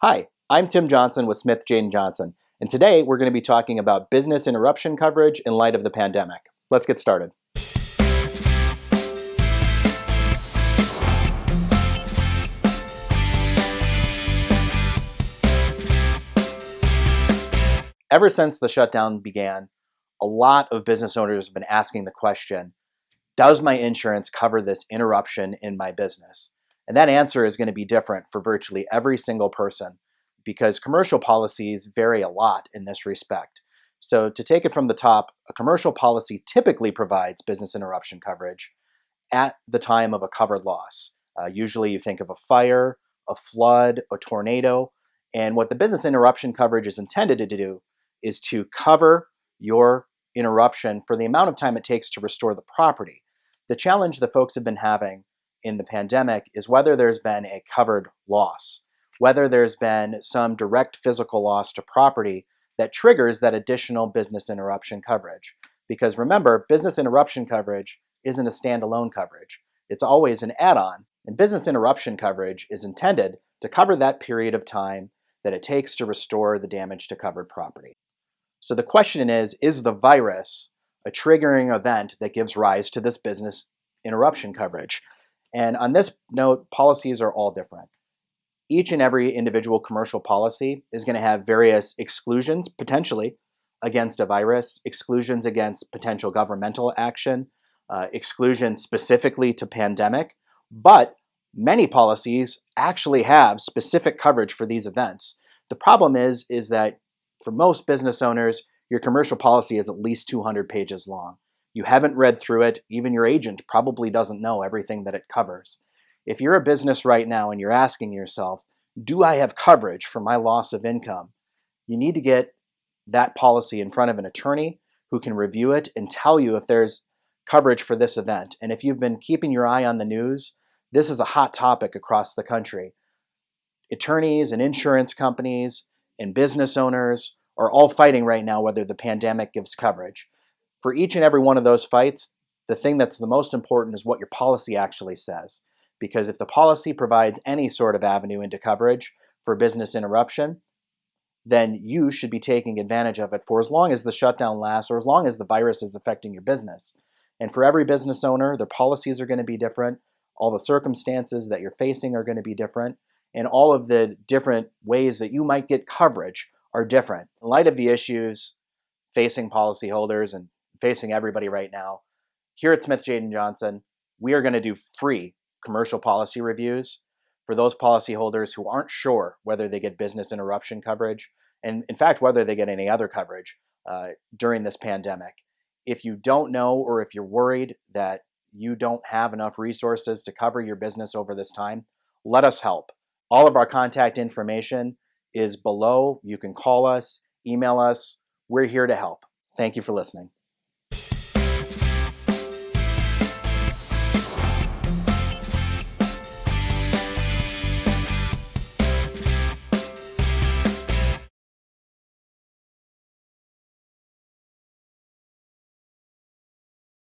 Hi, I'm Tim Johnson with Smith Jane Johnson, and today we're going to be talking about business interruption coverage in light of the pandemic. Let's get started. Ever since the shutdown began, a lot of business owners have been asking the question, does my insurance cover this interruption in my business? And that answer is going to be different for virtually every single person because commercial policies vary a lot in this respect. So to take it from the top, a commercial policy typically provides business interruption coverage at the time of a covered loss. Usually you think of a fire, a flood, a tornado, and what the business interruption coverage is intended to do is to cover your interruption for the amount of time it takes to restore the property. The challenge that folks have been having in the pandemic is whether there's been a covered loss, whether there's been some direct physical loss to property that triggers that additional business interruption coverage. Because remember, business interruption coverage isn't a standalone coverage. It's always an add-on, and business interruption coverage is intended to cover that period of time that it takes to restore the damage to covered property. So the question is the virus a triggering event that gives rise to this business interruption coverage? And on this note, policies are all different. Each and every individual commercial policy is going to have various exclusions, potentially, against a virus, exclusions against potential governmental action, exclusions specifically to pandemic, but many policies actually have specific coverage for these events. The problem is that for most business owners, your commercial policy is at least 200 pages long. You haven't read through it. Even your agent probably doesn't know everything that it covers. If you're a business right now and you're asking yourself, do I have coverage for my loss of income? You need to get that policy in front of an attorney who can review it and tell you if there's coverage for this event. And if you've been keeping your eye on the news, this is a hot topic across the country. Attorneys and insurance companies and business owners are all fighting right now whether the pandemic gives coverage. For each and every one of those fights, the thing that's the most important is what your policy actually says. Because if the policy provides any sort of avenue into coverage for business interruption, then you should be taking advantage of it for as long as the shutdown lasts or as long as the virus is affecting your business. And for every business owner, their policies are going to be different. All the circumstances that you're facing are going to be different. And all of the different ways that you might get coverage are different. In light of the issues facing policyholders and facing everybody right now, here at Smith Jane Johnson, we are going to do free commercial policy reviews for those policyholders who aren't sure whether they get business interruption coverage, and in fact, whether they get any other coverage during this pandemic. If you don't know, or if you're worried that you don't have enough resources to cover your business over this time, let us help. All of our contact information is below. You can call us, email us. We're here to help. Thank you for listening.